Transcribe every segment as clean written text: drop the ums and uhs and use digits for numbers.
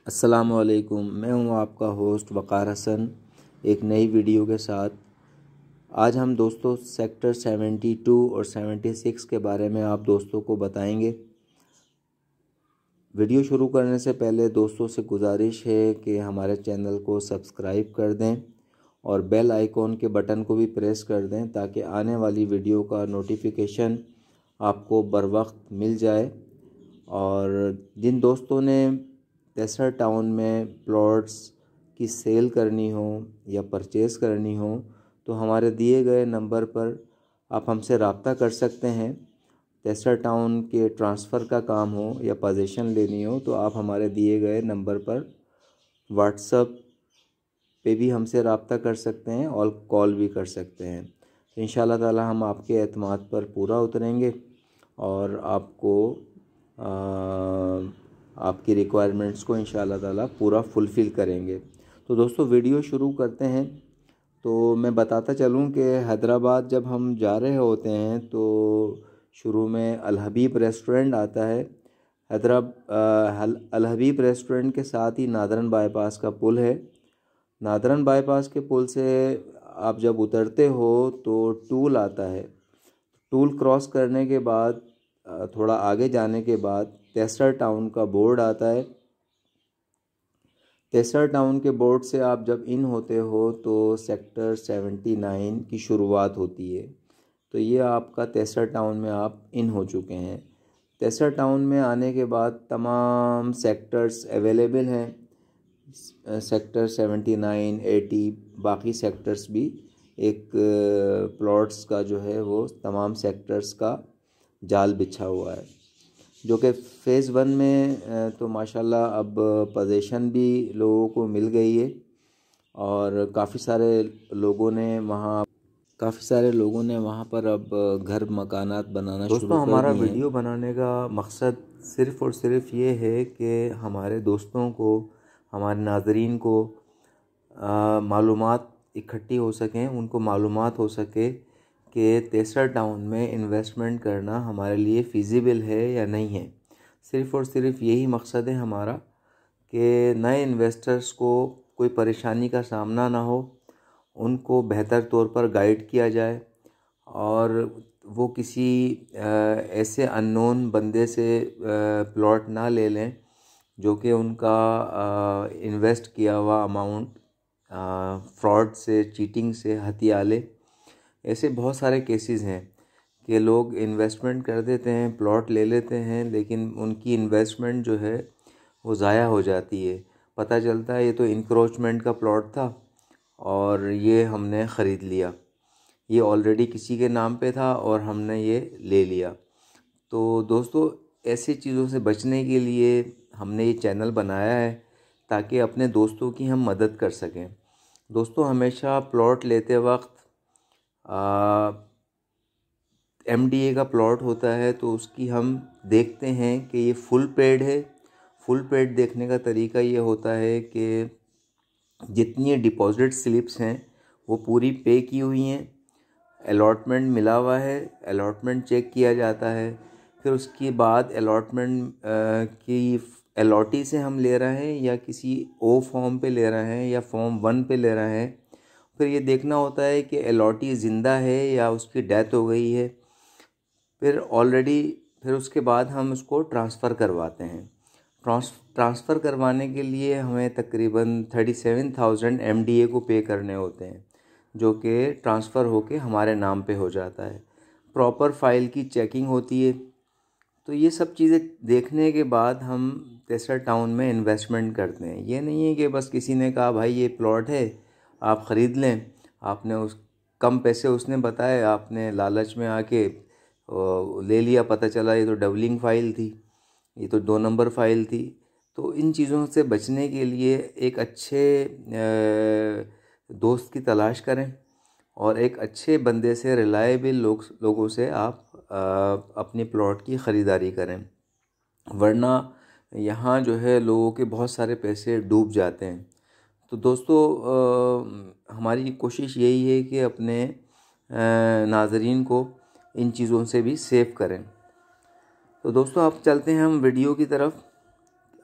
अस्सलामुअलैकुम, मैं हूं आपका होस्ट वक़ार हसन एक नई वीडियो के साथ। आज हम दोस्तों सेक्टर 72 और 76 के बारे में आप दोस्तों को बताएंगे। वीडियो शुरू करने से पहले दोस्तों से गुजारिश है कि हमारे चैनल को सब्सक्राइब कर दें और बेल आइकॉन के बटन को भी प्रेस कर दें ताकि आने वाली वीडियो का नोटिफिकेशन आपको बर वक्त मिल जाए। और जिन दोस्तों ने तेसर टाउन में प्लॉट्स की सेल करनी हो या परचेज़ करनी हो तो हमारे दिए गए नंबर पर आप हमसे रब्ता कर सकते हैं। तेसर टाउन के ट्रांसफ़र का काम हो या पोजीशन लेनी हो तो आप हमारे दिए गए नंबर पर व्हाट्सएप पे भी हमसे रब्ता कर सकते हैं और कॉल भी कर सकते हैं। तो इंशाल्लाह ताला हम आपके एतमाद पर पूरा उतरेंगे और आपको आपकी रिक्वायरमेंट्स को इंशाल्लाह ताला पूरा फुलफ़िल करेंगे। तो दोस्तों वीडियो शुरू करते हैं। तो मैं बताता चलूं कि हैदराबाद जब हम जा रहे होते हैं तो शुरू में अल हबीब रेस्टोरेंट आता है। अल हबीब रेस्टोरेंट के साथ ही नादरन बाईपास का पुल है। नादरन बाईपास के पुल से आप जब उतरते हो तो टूल आता है। टूल क्रॉस करने के बाद थोड़ा आगे जाने के बाद तेसर टाउन का बोर्ड आता है। तेसर टाउन के बोर्ड से आप जब इन होते हो तो सेक्टर 79 की शुरुआत होती है। तो ये आपका तेसर टाउन में आप इन हो चुके हैं। तेसर टाउन में आने के बाद तमाम सेक्टर्स अवेलेबल हैं। सेक्टर 79, 80 बाकी सेक्टर्स भी एक प्लॉट्स का जो है वो तमाम सेक्टर्स का जाल बिछा हुआ है। जो कि फ़ेज़ 1 में तो माशाल्लाह अब पोजीशन भी लोगों को मिल गई है और काफ़ी सारे लोगों ने वहाँ पर अब घर मकानात बनाना शुरू कर दिए हैं। हमारा वीडियो बनाने का मकसद सिर्फ़ और सिर्फ ये है कि हमारे दोस्तों को, हमारे नाज़रीन को मालूमात इकट्ठी हो सकें, उनको मालूमात हो सके कि तेसर टाउन में इन्वेस्टमेंट करना हमारे लिए फ़ीज़िबल है या नहीं है। सिर्फ़ और सिर्फ यही मकसद है हमारा कि नए इन्वेस्टर्स को कोई परेशानी का सामना ना हो, उनको बेहतर तौर पर गाइड किया जाए और वो किसी ऐसे अननोन बंदे से प्लॉट ना ले लें जो कि उनका इन्वेस्ट किया हुआ अमाउंट फ्रॉड से, चीटिंग से हथिया ले। ऐसे बहुत सारे केसेस हैं कि लोग इन्वेस्टमेंट कर देते हैं, प्लॉट ले लेते हैं, लेकिन उनकी इन्वेस्टमेंट जो है वो ज़ाया हो जाती है। पता चलता है ये तो इंक्रोचमेंट का प्लॉट था और ये हमने ख़रीद लिया, ये ऑलरेडी किसी के नाम पे था और हमने ये ले लिया। तो दोस्तों ऐसी चीज़ों से बचने के लिए हमने ये चैनल बनाया है ताकि अपने दोस्तों की हम मदद कर सकें। दोस्तों हमेशा प्लॉट लेते वक्त MDA का प्लॉट होता है तो उसकी हम देखते हैं कि ये फुल पेड है। फुल पेड देखने का तरीका ये होता है कि जितनी डिपॉजिट स्लिप्स हैं वो पूरी पे की हुई हैं, अलॉटमेंट मिला हुआ है, अलॉटमेंट चेक किया जाता है। फिर उसके बाद अलॉटमेंट की अलॉटी से हम ले रहे हैं या किसी ओ फॉर्म पे ले रहे हैं या फॉर्म 1 पे ले रहे हैं। फिर ये देखना होता है कि अलॉटी ज़िंदा है या उसकी डेथ हो गई है। फिर उसके बाद हम उसको ट्रांसफ़र करवाते हैं। ट्रांसफ़र करवाने के लिए हमें तकरीबन 37,000 MDA को पे करने होते हैं जो कि ट्रांसफ़र होके हमारे नाम पे हो जाता है। प्रॉपर फ़ाइल की चेकिंग होती है। तो ये सब चीज़ें देखने के बाद हम तेसर टाउन में इन्वेस्टमेंट करते हैं। ये नहीं है कि बस किसी ने कहा भाई ये प्लॉट है आप ख़रीद लें, आपने उस कम पैसे उसने बताए, आपने लालच में आके ले लिया, पता चला ये तो डबलिंग फ़ाइल थी, ये तो 2 नंबर फ़ाइल थी। तो इन चीज़ों से बचने के लिए एक अच्छे दोस्त की तलाश करें और एक अच्छे बंदे से, रिलायबल लोगों से आप अपनी प्लॉट की ख़रीदारी करें, वरना यहाँ जो है लोगों के बहुत सारे पैसे डूब जाते हैं। तो दोस्तों हमारी कोशिश यही है कि अपने नाज़रीन को इन चीज़ों से भी सेव करें। तो दोस्तों अब चलते हैं हम वीडियो की तरफ।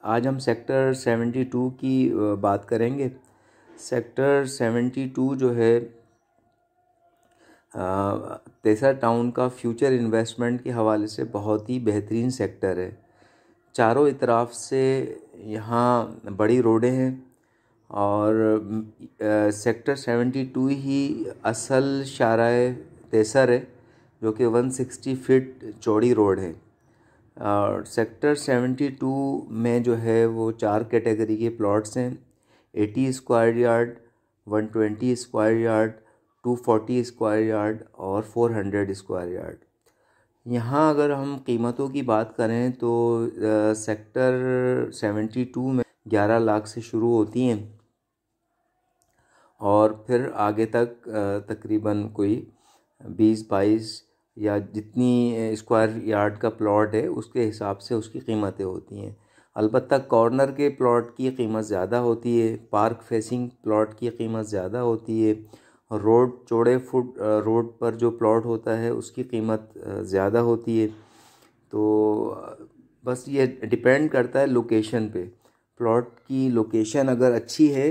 आज हम सेक्टर 72 की बात करेंगे। सेक्टर 72 जो है तेसर टाउन का फ्यूचर इन्वेस्टमेंट के हवाले से बहुत ही बेहतरीन सेक्टर है। चारों इतराफ से यहाँ बड़ी रोडें हैं और सेक्टर 72 ही असल शाराए तेसर है, जो कि 160 फीट चौड़ी रोड है। और सेक्टर 72 में जो है वो 4 कैटेगरी के प्लॉट्स हैं, 80 square yard, 120 square yard, 240 square yard और 400 स्क्वायर यार्ड। यहाँ अगर हम कीमतों की बात करें तो सेक्टर 72 में 11 लाख से शुरू होती हैं और फिर आगे तक तकरीबन कोई 20-22 या जितनी स्क्वायर यार्ड का प्लॉट है उसके हिसाब से उसकी कीमतें होती हैं। अलबत्ता कॉर्नर के प्लॉट की कीमत ज़्यादा होती है, पार्क फेसिंग प्लॉट की कीमत ज़्यादा होती है, रोड चौड़े फुट रोड पर जो प्लॉट होता है उसकी कीमत ज़्यादा होती है। तो बस ये डिपेंड करता है लोकेशन पे। प्लॉट की लोकेशन अगर अच्छी है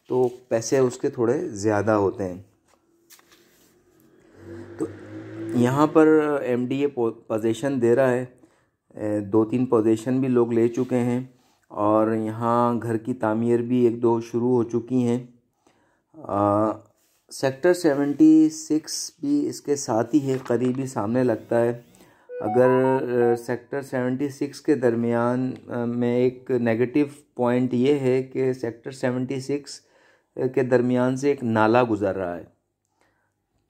तो पैसे उसके थोड़े ज़्यादा होते हैं। तो यहाँ पर MDA पोजीशन दे रहा है, 2-3 पोजीशन भी लोग ले चुके हैं और यहाँ घर की तामीर भी 1-2 शुरू हो चुकी हैं। सेक्टर 76 भी इसके साथ ही है, करीबी सामने लगता है। अगर सेक्टर 76 के दरमियान में एक नेगेटिव पॉइंट ये है कि सेक्टर 76 के दरमियान से एक नाला गुज़र रहा है,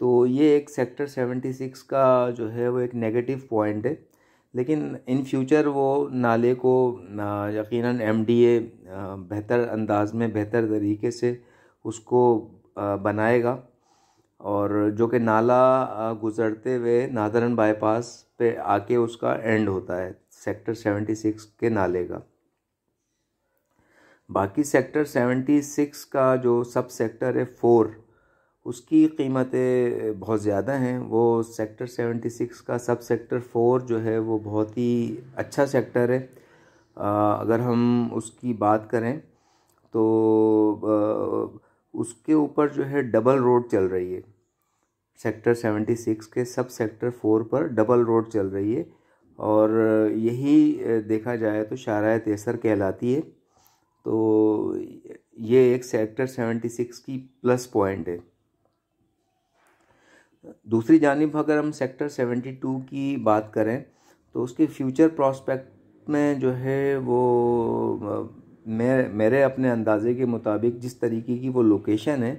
तो ये एक सेक्टर 76 का जो है वो एक नेगेटिव पॉइंट है। लेकिन इन फ्यूचर वो नाले को यकीनन MDA बेहतर अंदाज में बेहतर तरीके से उसको बनाएगा और जो कि नाला गुज़रते हुए नादरन बाईपास पे आके उसका एंड होता है सेक्टर 76 के नाले का। बाकी सेक्टर 76 का जो सब सेक्टर है 4, उसकी कीमतें बहुत ज़्यादा हैं। वो सेक्टर 76 का सब सेक्टर 4 जो है वो बहुत ही अच्छा सेक्टर है। अगर हम उसकी बात करें तो उसके ऊपर जो है डबल रोड चल रही है। सेक्टर 76 के सब सेक्टर 4 पर डबल रोड चल रही है और यही देखा जाए तो शाराए तेसर कहलाती है। तो ये एक सेक्टर 76 की प्लस पॉइंट है। दूसरी जानिब अगर हम सेक्टर 72 की बात करें तो उसके फ्यूचर प्रॉस्पेक्ट में जो है वो मेरे अपने अंदाज़े के मुताबिक जिस तरीके की वो लोकेशन है,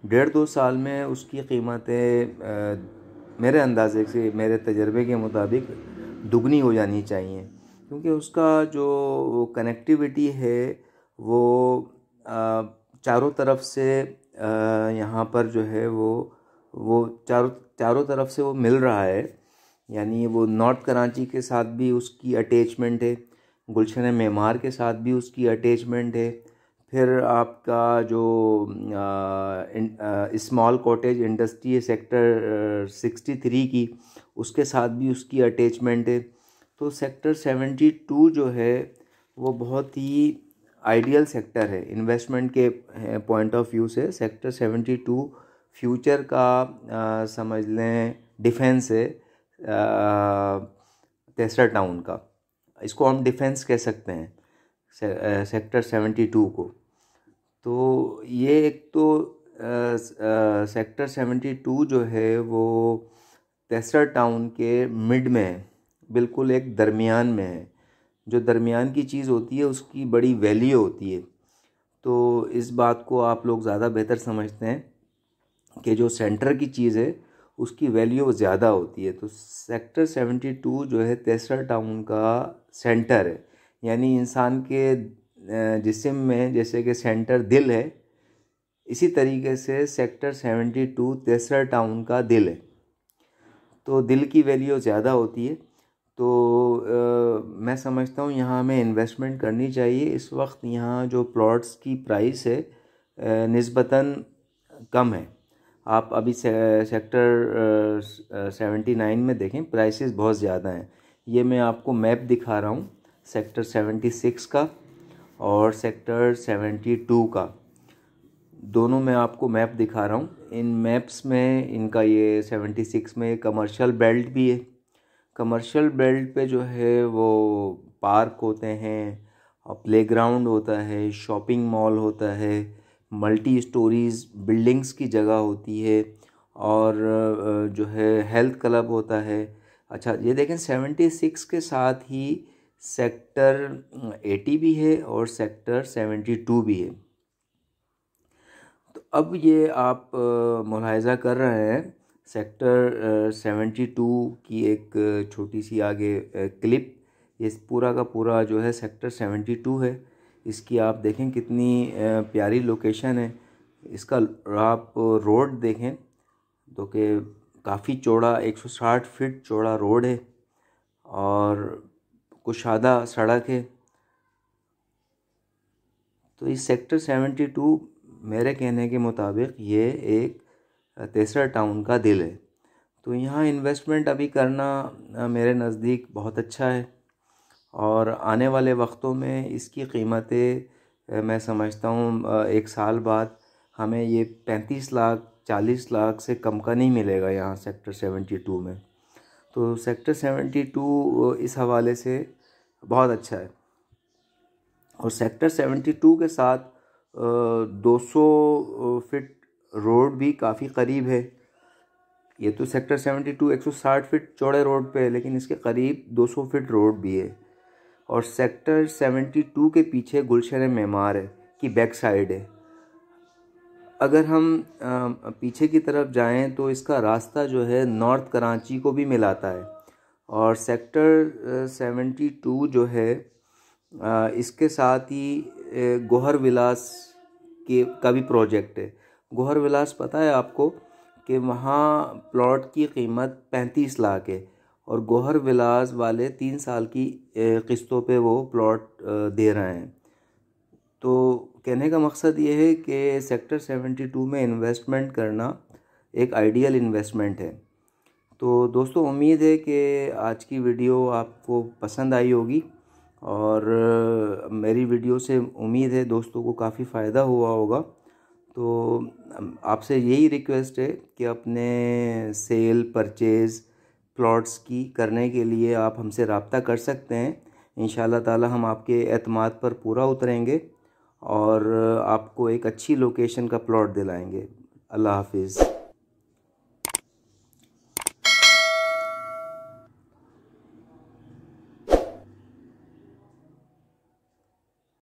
1.5-2 साल में उसकी कीमतें मेरे अंदाज़े से, मेरे तजर्बे के मुताबिक दुगनी हो जानी चाहिए, क्योंकि उसका जो कनेक्टिविटी है वो चारों तरफ से यहाँ पर जो है वो चारों तरफ से वो मिल रहा है। यानी वो नॉर्थ कराची के साथ भी उसकी अटैचमेंट है, गुलशन मेमार के साथ भी उसकी अटैचमेंट है, फिर आपका जो स्मॉल कॉटेज इंडस्ट्री है सेक्टर 63 की, उसके साथ भी उसकी अटैचमेंट है। तो सेक्टर 72 जो है वो बहुत ही आइडियल सेक्टर है इन्वेस्टमेंट के पॉइंट ऑफ व्यू से। सेक्टर 72 फ्यूचर का समझ लें डिफेंस है तेसरा टाउन का, इसको हम डिफेंस कह सकते हैं सेक्टर 72 को। तो ये एक तो सेक्टर 72 जो है वो तेसरा टाउन के मिड में है, बिल्कुल एक दरमियान में है। जो दरमियान की चीज़ होती है उसकी बड़ी वैल्यू होती है। तो इस बात को आप लोग ज़्यादा बेहतर समझते हैं कि जो सेंटर की चीज़ है उसकी वैल्यू ज़्यादा होती है। तो सेक्टर 72 जो है तेसरा टाउन का सेंटर है, यानी इंसान के जिस्म में जैसे कि सेंटर दिल है, इसी तरीके से सेक्टर 72 तेसरा टाउन का दिल है। तो दिल की वैल्यू ज़्यादा होती है। तो मैं समझता हूँ यहाँ हमें इन्वेस्टमेंट करनी चाहिए। इस वक्त यहाँ जो प्लॉट्स की प्राइस है निस्बतन कम है। आप अभी सेक्टर 79 में देखें, प्राइसेस बहुत ज़्यादा हैं। ये मैं आपको मैप दिखा रहा हूँ सेक्टर 76 का, और सेक्टर 72 का। दोनों मैं आपको मैप दिखा रहा हूँ। इन मैप्स में इनका ये 76 में कमर्शियल बेल्ट भी है। कमर्शियल बेल्ट पे जो है वो पार्क होते हैं, प्लेग्राउंड होता है, शॉपिंग मॉल होता है, मल्टी स्टोरीज़ बिल्डिंग्स की जगह होती है, और जो है हेल्थ क्लब होता है। अच्छा, ये देखें 76 के साथ ही सेक्टर 80 भी है और सेक्टर 72 भी है। तो अब ये आप मुलाहिज़ा कर रहे हैं सेक्टर 72 की एक छोटी सी आगे क्लिप। ये पूरा का पूरा जो है सेक्टर 72 है। इसकी आप देखें कितनी प्यारी लोकेशन है। इसका आप रोड देखें तो कि काफ़ी चौड़ा 160 फीट चौड़ा रोड है और कुशादा सड़क है। तो इस सेक्टर 72 मेरे कहने के मुताबिक ये एक तेसरा टाउन का दिल है। तो यहाँ इन्वेस्टमेंट अभी करना मेरे नज़दीक बहुत अच्छा है, और आने वाले वक्तों में इसकी कीमतें मैं समझता हूँ 1 साल बाद हमें ये 35 लाख 40 लाख से कम का नहीं मिलेगा यहाँ सेक्टर 72 में। तो सेक्टर 72 इस हवाले से बहुत अच्छा है। और सेक्टर 72 के साथ 200 फीट रोड भी काफ़ी करीब है। ये तो सेक्टर 72 160 फीट चौड़े रोड पे है, लेकिन इसके करीब 200 फीट रोड भी है। और सेक्टर 72 के पीछे गुलशन मेमार है की बैक साइड है। अगर हम पीछे की तरफ जाएं तो इसका रास्ता जो है नॉर्थ कराची को भी मिलाता है। और सेक्टर 72 जो है इसके साथ ही गोहर विलास का भी प्रोजेक्ट है। गोहर विलास पता है आपको कि वहाँ प्लॉट की कीमत 35 लाख है, और गोहर विलास वाले 3 साल की किस्तों पे वो प्लॉट दे रहे हैं। तो कहने का मकसद ये है कि सेक्टर 72 में इन्वेस्टमेंट करना एक आइडियल इन्वेस्टमेंट है। तो दोस्तों, उम्मीद है कि आज की वीडियो आपको पसंद आई होगी, और मेरी वीडियो से उम्मीद है दोस्तों को काफ़ी फ़ायदा हुआ होगा। तो आपसे यही रिक्वेस्ट है कि अपने सेल परचेज़ प्लॉट्स की करने के लिए आप हमसे रब्ता कर सकते हैं। इंशाल्लाह ताला हम आपके एतमाद पर पूरा उतरेंगे और आपको एक अच्छी लोकेशन का प्लॉट दिलाएंगे। अल्लाह हाफिज़।